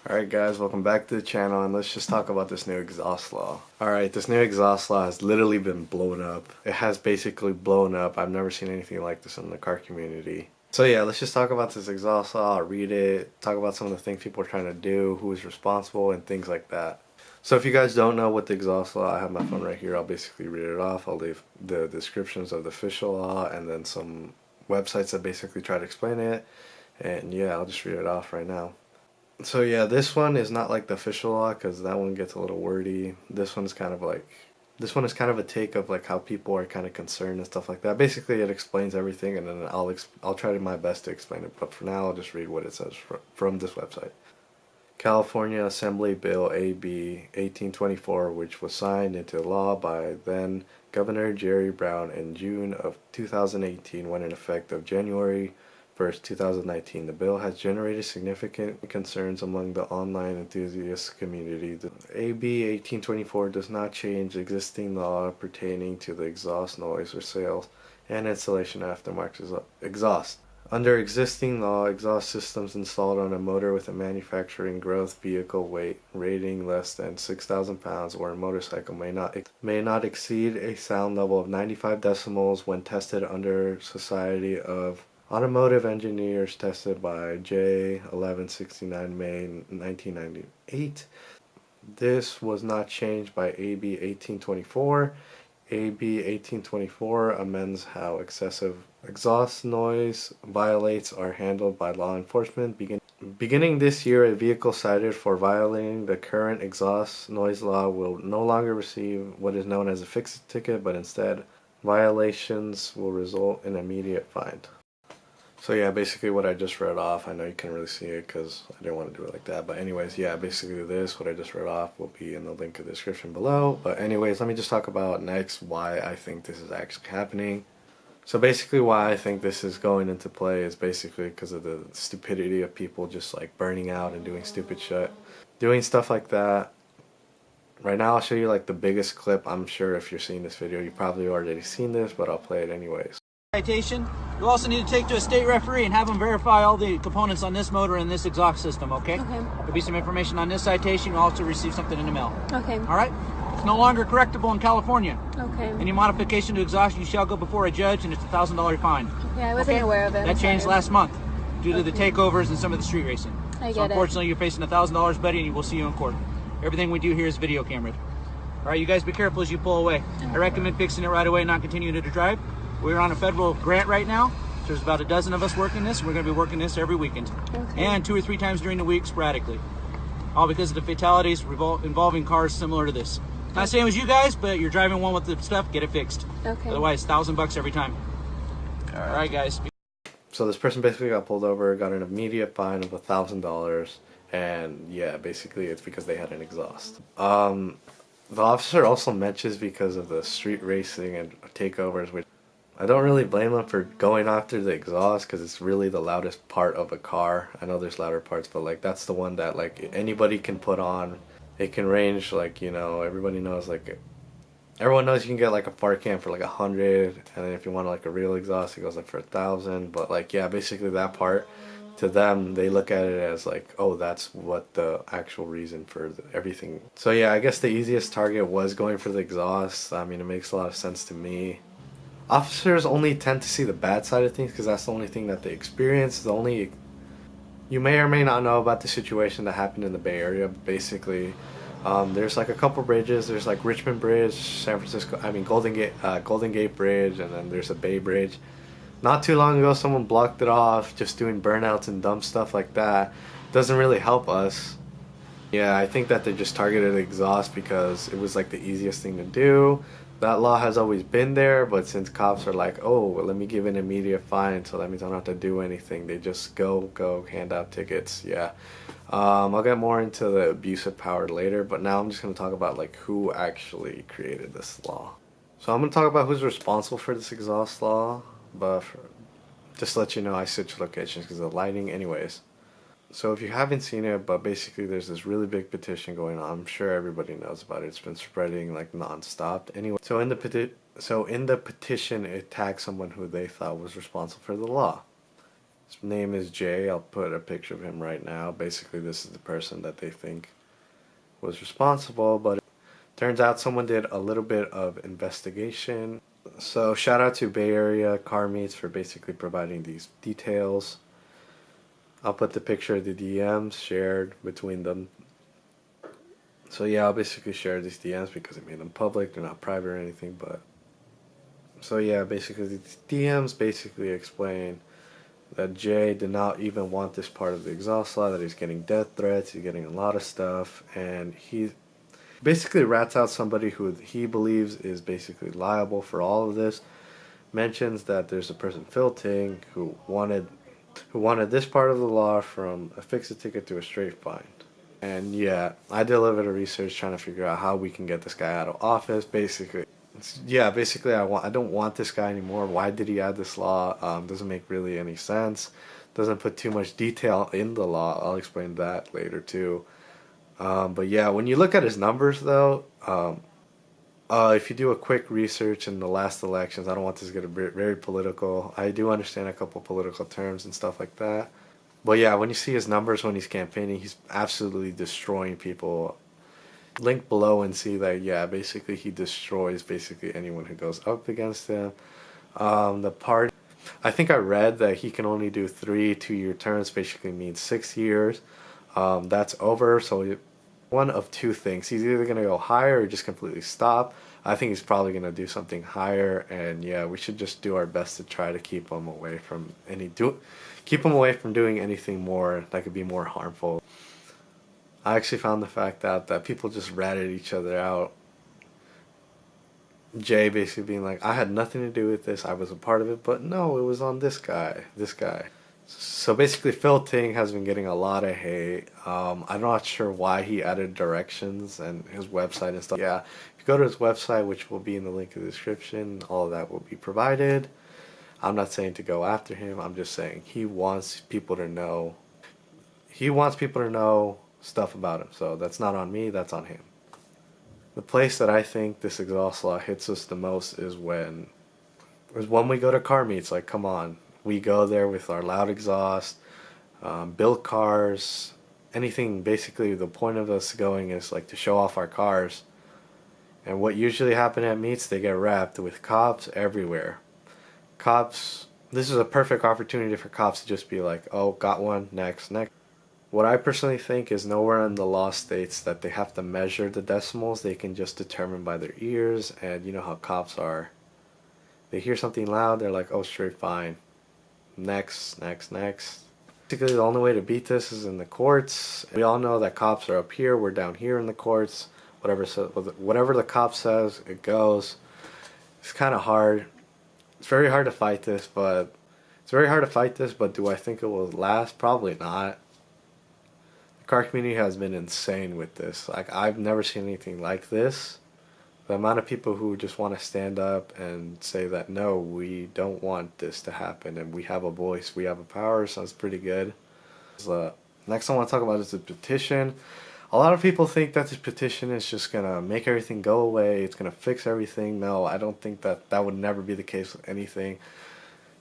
Alright guys, welcome back to the channel, and let's just talk about this new exhaust law. Alright, this new exhaust law has literally been blown up. It has basically blown up. I've never seen anything like this in the car community. So yeah, let's just talk about this exhaust law, read it, talk about some of the things people are trying to do, who is responsible, and things like that. So if you guys don't know what the exhaust law, I have my phone right here, I'll basically read it off. I'll leave the descriptions of the official law and then some websites that basically try to explain it. And yeah, I'll just read it off right now. So yeah, this one is not like the official law because that one gets a little wordy. This one is kind of a take of like how people are kind of concerned and stuff like that. Basically, it explains everything, and then I'll try to my best to explain it. But for now, I'll just read what it says from this website. California Assembly Bill AB 1824, which was signed into law by then Governor Jerry Brown in June of 2018, went in effect of January 1st, 2019. The bill has generated significant concerns among the online enthusiast community. The AB 1824 does not change existing law pertaining to the exhaust noise or sales and installation of aftermarket exhaust. Under existing law, exhaust systems installed on a motor with a manufacturing growth vehicle weight rating less than 6,000 pounds or a motorcycle may not exceed a sound level of 95 decibels when tested under Society of Automotive Engineers, tested by J. 1169 May 1998. This was not changed by AB 1824. AB 1824 amends how excessive exhaust noise violates are handled by law enforcement. Beginning this year, a vehicle cited for violating the current exhaust noise law will no longer receive what is known as a fixed ticket, but instead violations will result in immediate fine. So yeah, basically what I just read off, I know you can't really see it because I didn't want to do it like that, but anyways, yeah, basically what I just read off will be in the link in the description below. But anyways, let me just talk about next why I think this is actually happening. So basically why I think this is going into play is basically because of the stupidity of people just like burning out and doing stupid shit. Doing stuff like that. Right now I'll show you like the biggest clip. I'm sure if you're seeing this video, you probably already seen this, but I'll play it anyways. Citation. You also need to take to a state referee and have them verify all the components on this motor and this exhaust system, okay? Okay. There'll be some information on this citation. You'll also receive something in the mail. Okay. All right? It's no longer correctable in California. Okay. Any modification to exhaust, you shall go before a judge, and it's a $1,000 fine. Yeah, I wasn't aware of it. That changed last month due to the takeovers and some of the street racing. I get so unfortunately, you're facing $1,000, buddy, and we'll see you in court. Everything we do here is video cameraed. All right, you guys be careful as you pull away. I recommend fixing it right away and not continuing to drive. We're on a federal grant right now. There's about a dozen of us working this. We're going to be working this every weekend. Okay. And 2 or 3 times during the week sporadically. All because of the fatalities involving cars similar to this. Not same as you guys, but you're driving one with the stuff, get it fixed. Okay. Otherwise, $1,000 every time. All right, guys. So this person basically got pulled over, got an immediate fine of $1,000, and yeah, basically it's because they had an exhaust. The officer also mentions because of the street racing and takeovers, which I don't really blame them for going after the exhaust because it's really the loudest part of a car. I know there's louder parts, but like that's the one that like anybody can put on. It can range like, you know, everybody knows like everyone knows you can get like a fart can for like 100, and then if you want like a real exhaust, it goes like for 1,000. But like yeah, basically that part, to them they look at it as like, oh, that's what the actual reason for everything. So yeah, I guess the easiest target was going for the exhaust. I mean, it makes a lot of sense to me. Officers only tend to see the bad side of things because that's the only thing that they experience. You may or may not know about the situation that happened in the Bay Area. Basically, there's like a couple bridges. There's like Richmond Bridge, Golden Gate Bridge, and then there's a Bay Bridge. Not too long ago, someone blocked it off, just doing burnouts and dumb stuff like that. Doesn't really help us. Yeah, I think that they just targeted the exhaust because it was like the easiest thing to do. That law has always been there, but since cops are like, oh, well, let me give an immediate fine, so that means I don't have to do anything, they just go hand out tickets. Yeah. I'll get more into the abuse of power later, but now I'm just going to talk about like who actually created this law. So I'm going to talk about who's responsible for this exhaust law, but just to let you know, I switched locations because of the lighting. Anyways, so if you haven't seen it, but basically there's this really big petition going on. I'm sure everybody knows about it. It's been spreading like non-stop. Anyway, so in the petition, it tagged someone who they thought was responsible for the law. His name is Jay. I'll put a picture of him right now. Basically, this is the person that they think was responsible, but it turns out someone did a little bit of investigation. So shout out to Bay Area Car Meets for basically providing these details. I'll put the picture of the DMs shared between them. So yeah, I'll basically share these DMs because I made them public. They're not private or anything, but so yeah, basically the DMs basically explain that Jay did not even want this part of the exhaust law, that he's getting death threats, he's getting a lot of stuff, and he basically rats out somebody who he believes is basically liable for all of this. Mentions that there's a person, Ting, who wanted this part of the law from a fix-a-ticket to a straight fine. And yeah, I did a little bit of research trying to figure out how we can get this guy out of office. Basically, I don't want this guy anymore. Why did he add this law? Doesn't make really any sense. Doesn't put too much detail in the law. I'll explain that later too. But yeah, when you look at his numbers though, if you do a quick research in the last elections, I don't want this to get very political. I do understand a couple political terms and stuff like that. But yeah, when you see his numbers when he's campaigning, he's absolutely destroying people. Link below and see that, yeah, basically he destroys basically anyone who goes up against him. The party, I think I read that he can only do 3 2-year terms, basically means 6 years. That's over, so one of two things. He's either going to go higher or just completely stop. I think he's probably going to do something higher, and yeah, we should just do our best to try to keep him away from doing anything more that could be more harmful. I actually found the fact that people just ratted each other out. Jay basically being like, I had nothing to do with this, I was a part of it, but no, it was on this guy. So basically Ting has been getting a lot of hate. I'm not sure why he added directions and his website and stuff. Yeah, if you go to his website, which will be in the link in the description, all of that will be provided. I'm not saying to go after him, I'm just saying he wants people to know. He wants people to know stuff about him, so that's not on me, that's on him. The place that I think this exhaust law hits us the most is when we go to car meets. Like, come on, we go there with our loud exhaust, built cars, anything. Basically the point of us going is like to show off our cars, and what usually happen at meets, they get wrapped with cops everywhere. This is a perfect opportunity for cops to just be like, oh, got one, next. What I personally think is nowhere in the law states that they have to measure the decimals. They can just determine by their ears, and you know how cops are. They hear something loud, they're like, oh, straight fine. Next. Basically, the only way to beat this is in the courts. We all know that cops are up here, we're down here in the courts. Whatever the cop says, it goes. It's kind of hard. It's very hard to fight this, but do I think it will last? Probably not. Car community has been insane with this. Like, I've never seen anything like this. The amount of people who just want to stand up and say that no, we don't want this to happen, and we have a voice, we have a power, sounds pretty good. Next I want to talk about is the petition. A lot of people think that this petition is just gonna make everything go away, it's gonna fix everything. No, I don't think that would never be the case with anything.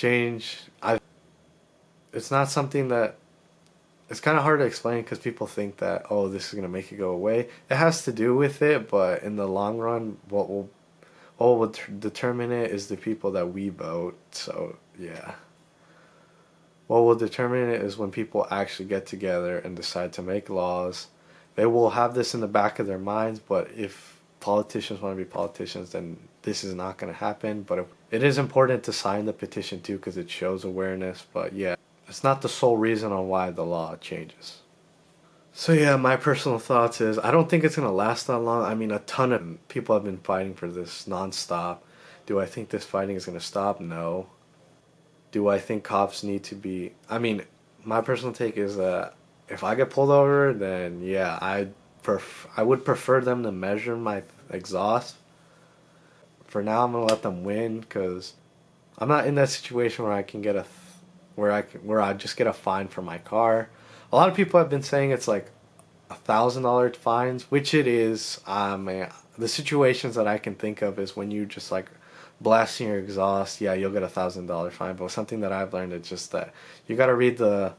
It's not something that, it's kind of hard to explain because people think that, oh, this is going to make it go away. It has to do with it, but in the long run, what will determine it is the people that we vote. So, yeah. What will determine it is when people actually get together and decide to make laws. They will have this in the back of their minds, but if politicians want to be politicians, then this is not going to happen. But it is important to sign the petition too because it shows awareness. But yeah. It's not the sole reason on why the law changes. So yeah, my personal thoughts is I don't think it's going to last that long. I mean, a ton of people have been fighting for this nonstop. Do I think this fighting is going to stop? No. Do I think cops need to be... I mean, my personal take is that if I get pulled over, then yeah, I would prefer them to measure my exhaust. For now, I'm going to let them win because I'm not in that situation where I can get where I just get a fine for my car. A lot of people have been saying it's like $1,000 fines, which it is. The situations that I can think of is when you just like blasting your exhaust, yeah, you'll get $1,000 fine. But something that I've learned is just that you gotta read the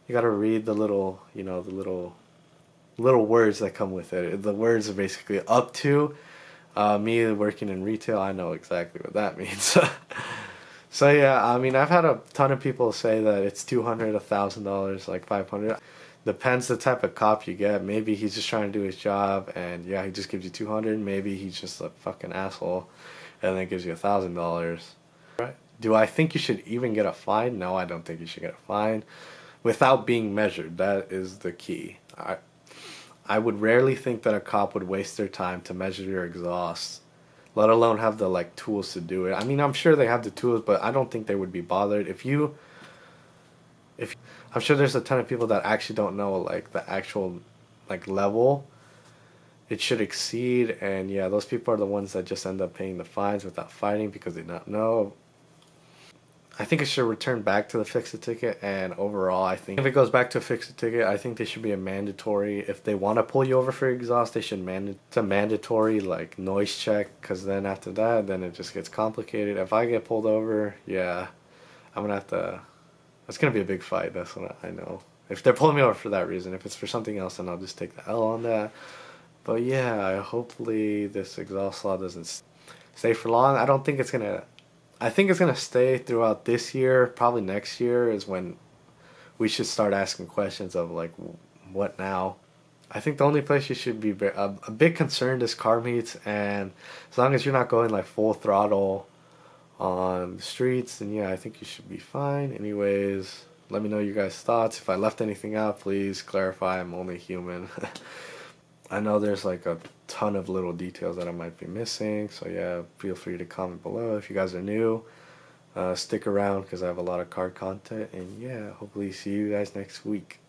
little, you know, the little words that come with it. The words are basically up to. Me working in retail, I know exactly what that means. So yeah, I mean, I've had a ton of people say that it's $200, $1,000, like $500. Depends the type of cop you get. Maybe he's just trying to do his job, and yeah, he just gives you 200. Maybe he's just a fucking asshole, and then gives you $1,000. Right? Do I think you should even get a fine? No, I don't think you should get a fine, without being measured. That is the key. I would rarely think that a cop would waste their time to measure your exhaust, let alone have the like tools to do it. I mean, I'm sure they have the tools, but I don't think they would be bothered. If I'm sure there's a ton of people that actually don't know like the actual like level it should exceed, and yeah, those people are the ones that just end up paying the fines without fighting because they don't know. I think it should return back to the fix-it ticket, and overall, I think if it goes back to a fix-it ticket, I think they should be a mandatory. If they want to pull you over for exhaust, they should it's a mandatory like noise check, because then after that, then it just gets complicated. If I get pulled over, yeah, I'm gonna have to. It's gonna be a big fight. That's what I know. If they're pulling me over for that reason, if it's for something else, then I'll just take the L on that. But yeah, hopefully this exhaust law doesn't stay for long. I don't think it's gonna. I think it's gonna stay throughout this year. Probably next year is when we should start asking questions of like, what now? I think the only place you should be a bit concerned is car meets, and as long as you're not going like full throttle on the streets, then yeah, I think you should be fine. Anyways, let me know your guys' thoughts. If I left anything out, please clarify. I'm only human. I know there's like a ton of little details that I might be missing, so yeah, feel free to comment below. If you guys are new, stick around because I have a lot of car content, and yeah, hopefully see you guys next week.